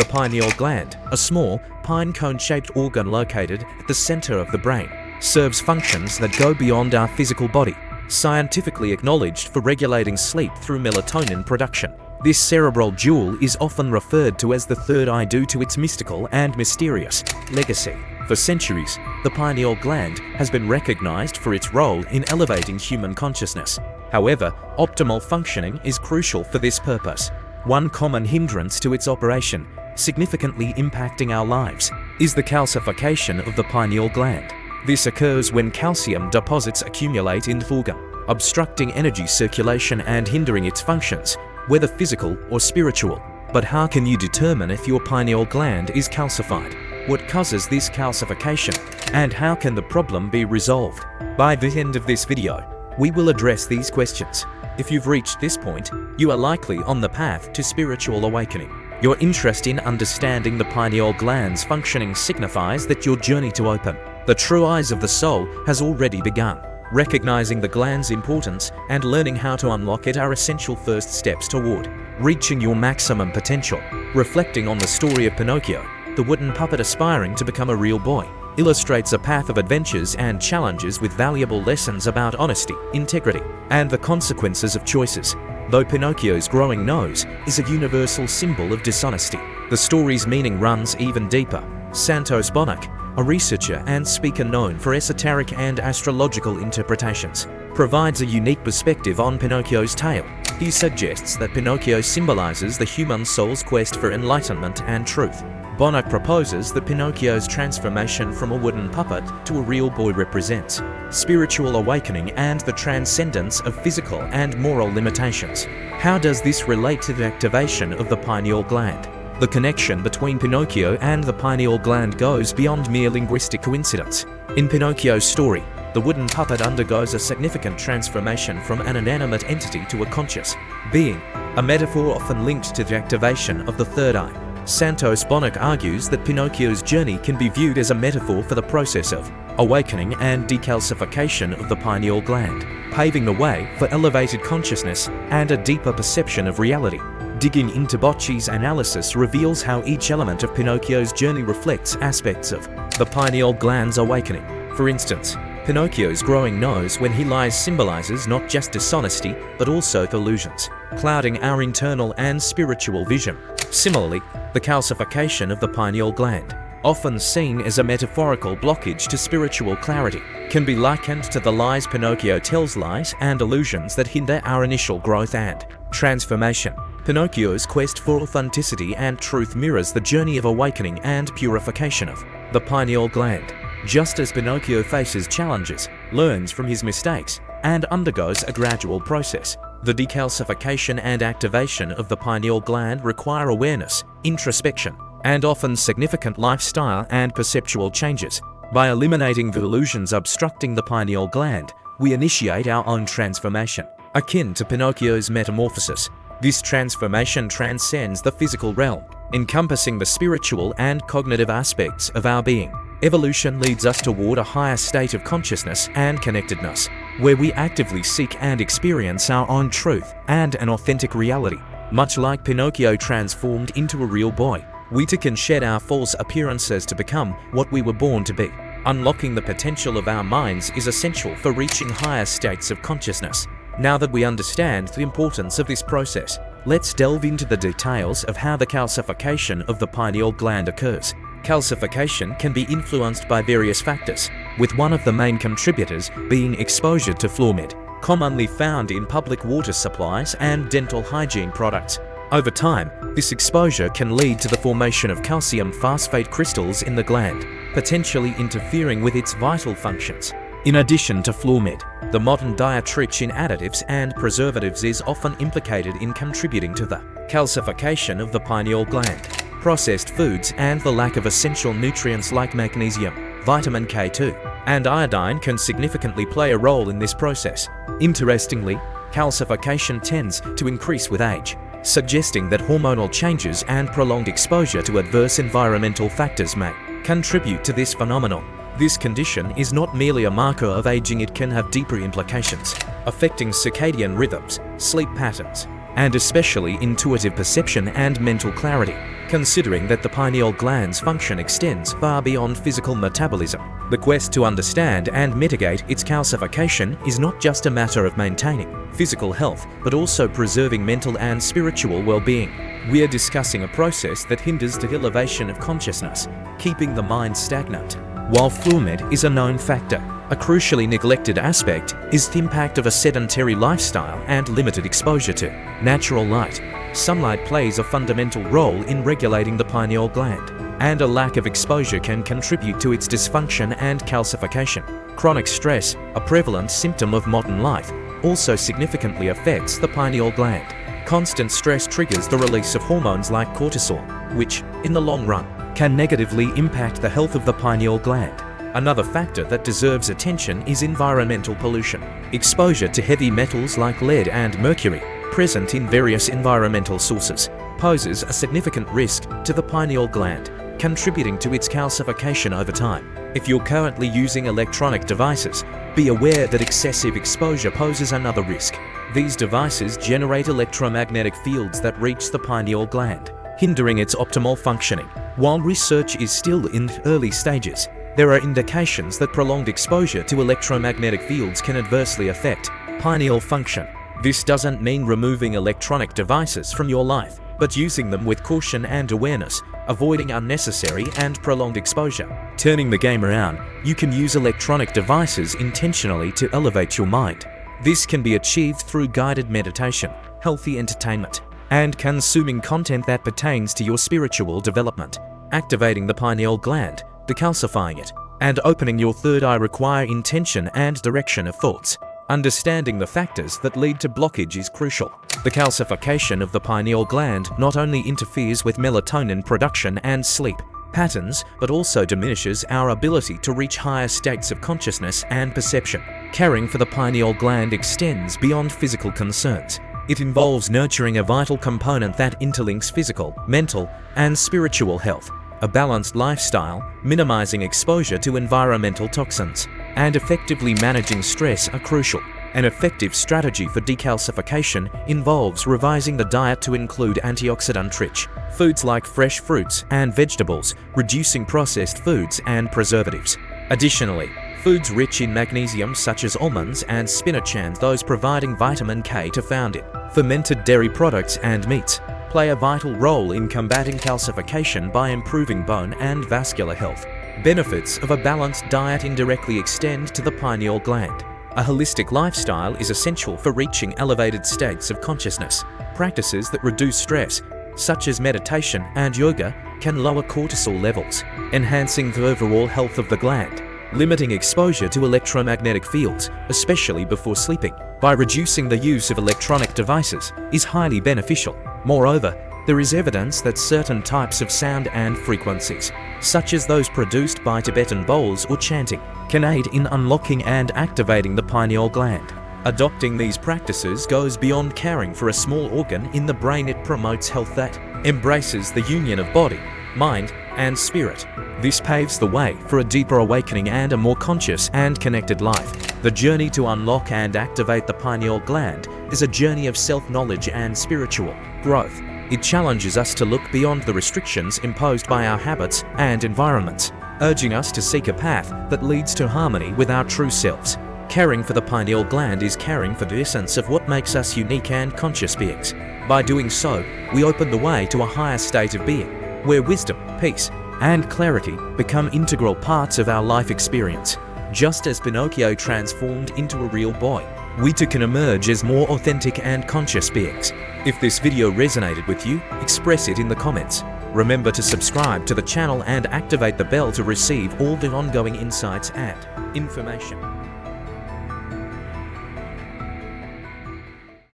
The pineal gland, a small, pine cone-shaped organ located at the center of the brain, serves functions that go beyond our physical body, scientifically acknowledged for regulating sleep through melatonin production. This cerebral jewel is often referred to as the third eye due to its mystical and mysterious legacy. For centuries, the pineal gland has been recognized for its role in elevating human consciousness. However, optimal functioning is crucial for this purpose. One common hindrance to its operation, significantly impacting our lives, is the calcification of the pineal gland. This occurs when calcium deposits accumulate in the organ, obstructing energy circulation and hindering its functions, whether physical or spiritual. But how can you determine if your pineal gland is calcified? What causes this calcification? And how can the problem be resolved? By the end of this video, we will address these questions. If you've reached this point, you are likely on the path to spiritual awakening. Your interest in understanding the pineal gland's functioning signifies that your journey to open the true eyes of the soul has already begun. Recognizing the gland's importance and learning how to unlock it are essential first steps toward reaching your maximum potential. Reflecting on the story of Pinocchio, the wooden puppet aspiring to become a real boy, illustrates a path of adventures and challenges with valuable lessons about honesty, integrity, and the consequences of choices. Though Pinocchio's growing nose is a universal symbol of dishonesty, the story's meaning runs even deeper. Santos Bonach, a researcher and speaker known for esoteric and astrological interpretations, provides a unique perspective on Pinocchio's tale. He suggests that Pinocchio symbolizes the human soul's quest for enlightenment and truth. Bonach proposes that Pinocchio's transformation from a wooden puppet to a real boy represents spiritual awakening and the transcendence of physical and moral limitations. How does this relate to the activation of the pineal gland? The connection between Pinocchio and the pineal gland goes beyond mere linguistic coincidence. In Pinocchio's story, the wooden puppet undergoes a significant transformation from an inanimate entity to a conscious being, a metaphor often linked to the activation of the third eye. Santos Bonach argues that Pinocchio's journey can be viewed as a metaphor for the process of awakening and decalcification of the pineal gland, paving the way for elevated consciousness and a deeper perception of reality. Digging into Bocci's analysis reveals how each element of Pinocchio's journey reflects aspects of the pineal gland's awakening. For instance, Pinocchio's growing nose when he lies symbolizes not just dishonesty, but also delusions, clouding our internal and spiritual vision. Similarly, the calcification of the pineal gland, often seen as a metaphorical blockage to spiritual clarity, can be likened to the lies Pinocchio tells, lies and illusions that hinder our initial growth and transformation. Pinocchio's quest for authenticity and truth mirrors the journey of awakening and purification of the pineal gland. Just as Pinocchio faces challenges, learns from his mistakes, and undergoes a gradual process, the decalcification and activation of the pineal gland require awareness, introspection, and often significant lifestyle and perceptual changes. By eliminating the illusions obstructing the pineal gland, we initiate our own transformation. Akin to Pinocchio's metamorphosis, this transformation transcends the physical realm, encompassing the spiritual and cognitive aspects of our being. Evolution leads us toward a higher state of consciousness and connectedness, where we actively seek and experience our own truth and an authentic reality. Much like Pinocchio transformed into a real boy, we too can shed our false appearances to become what we were born to be. Unlocking the potential of our minds is essential for reaching higher states of consciousness. Now that we understand the importance of this process, let's delve into the details of how the calcification of the pineal gland occurs. Calcification can be influenced by various factors, with one of the main contributors being exposure to fluoride, commonly found in public water supplies and dental hygiene products. Over time, this exposure can lead to the formation of calcium phosphate crystals in the gland, potentially interfering with its vital functions. In addition to fluoride, the modern diet rich in additives and preservatives is often implicated in contributing to the calcification of the pineal gland. Processed foods and the lack of essential nutrients like magnesium, vitamin K2, and iodine can significantly play a role in this process. Interestingly, calcification tends to increase with age, suggesting that hormonal changes and prolonged exposure to adverse environmental factors may contribute to this phenomenon. This condition is not merely a marker of aging, it can have deeper implications, affecting circadian rhythms, sleep patterns, and especially intuitive perception and mental clarity. Considering that the pineal gland's function extends far beyond physical metabolism, the quest to understand and mitigate its calcification is not just a matter of maintaining physical health, but also preserving mental and spiritual well-being. We are discussing a process that hinders the elevation of consciousness, keeping the mind stagnant. While fluid is a known factor, a crucially neglected aspect is the impact of a sedentary lifestyle and limited exposure to natural light. Sunlight plays a fundamental role in regulating the pineal gland, and a lack of exposure can contribute to its dysfunction and calcification. Chronic stress, a prevalent symptom of modern life, also significantly affects the pineal gland. Constant stress triggers the release of hormones like cortisol, which, in the long run, can negatively impact the health of the pineal gland. Another factor that deserves attention is environmental pollution. Exposure to heavy metals like lead and mercury, present in various environmental sources, poses a significant risk to the pineal gland, contributing to its calcification over time. If you're currently using electronic devices, be aware that excessive exposure poses another risk. These devices generate electromagnetic fields that reach the pineal gland, hindering its optimal functioning. While research is still in early stages, there are indications that prolonged exposure to electromagnetic fields can adversely affect pineal function. This doesn't mean removing electronic devices from your life, but using them with caution and awareness, avoiding unnecessary and prolonged exposure. Turning the game around, you can use electronic devices intentionally to elevate your mind. This can be achieved through guided meditation, healthy entertainment, and consuming content that pertains to your spiritual development. Activating the pineal gland, decalcifying it, and opening your third eye require intention and direction of thoughts. Understanding the factors that lead to blockage is crucial. The calcification of the pineal gland not only interferes with melatonin production and sleep patterns, but also diminishes our ability to reach higher states of consciousness and perception. Caring for the pineal gland extends beyond physical concerns. It involves nurturing a vital component that interlinks physical, mental, and spiritual health. A balanced lifestyle, minimizing exposure to environmental toxins, and effectively managing stress are crucial. An effective strategy for decalcification involves revising the diet to include antioxidant-rich foods like fresh fruits and vegetables, reducing processed foods and preservatives. Additionally, foods rich in magnesium such as almonds and spinach and those providing vitamin K to found it. Fermented dairy products and meats play a vital role in combating calcification by improving bone and vascular health. Benefits of a balanced diet indirectly extend to the pineal gland. A holistic lifestyle is essential for reaching elevated states of consciousness. Practices that reduce stress, such as meditation and yoga, can lower cortisol levels, enhancing the overall health of the gland. Limiting exposure to electromagnetic fields, especially before sleeping, by reducing the use of electronic devices, is highly beneficial. Moreover, there is evidence that certain types of sound and frequencies, such as those produced by Tibetan bowls or chanting, can aid in unlocking and activating the pineal gland. Adopting these practices goes beyond caring for a small organ in the brain. It promotes health that embraces the union of body, mind, and spirit. This paves the way for a deeper awakening and a more conscious and connected life. The journey to unlock and activate the pineal gland is a journey of self-knowledge and spiritual growth. It challenges us to look beyond the restrictions imposed by our habits and environments, urging us to seek a path that leads to harmony with our true selves. Caring for the pineal gland is caring for the essence of what makes us unique and conscious beings. By doing so, we open the way to a higher state of being, where wisdom, peace, and clarity become integral parts of our life experience. Just as Pinocchio transformed into a real boy, we too can emerge as more authentic and conscious beings. If this video resonated with you, express it in the comments. Remember to subscribe to the channel and activate the bell to receive all the ongoing insights and information.